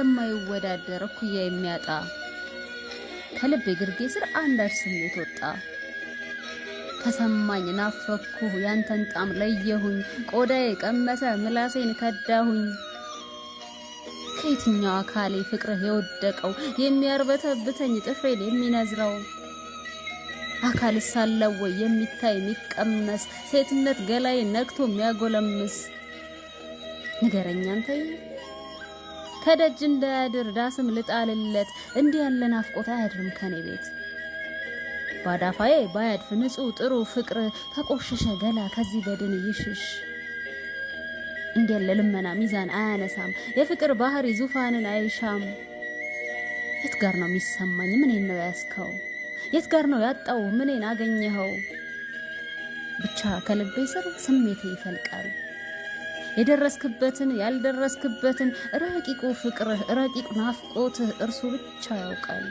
የማይወዳደር እኩያ የሚያጣ ከልቤ ግርጌ ስር አንዳች ስሜት ወጣ። ተሰማኝ ናፈኩህ ያንተን ጣም ለየሁኝ ቆዳዬ ቀመሰ ምላሴን ከዳሁኝ። ከየትኛው አካሌ ፍቅርህ የወደቀው የሚያርበተብተኝ ጥፍሬን የሚነዝረው አካል ሳለው ወይ የሚታይ የሚቀመስ ሴትነት ገላይ ነክቶ የሚያጎለምስ ንገረኛ አንተዬ ከደጅ እንዳያድር ዳስም ልጣልለት እንዲህ ያለ ናፍቆት አያድርም ከኔ ቤት። ባዳፋዬ ባያድፍ ንጹህ ጥሩ ፍቅር ተቆሸሸ ገላ ከዚህ በድን ይሽሽ። እንዲህ ያለ ልመና ሚዛን አያነሳም የፍቅር ባህሪ ዙፋንን አይሻም። የት ጋር ነው የሚሰማኝ ምኔን ነው ያስከው የት ጋር ነው ያጣው ምኔን አገኘኸው። ብቻ ከልቤ ስር ስሜቴ ይፈልቃል የደረስክበትን ያልደረስክበትን ረቂቁ ፍቅርህ ረቂቁ ናፍቆትህ እርሱ ብቻ ያውቃል።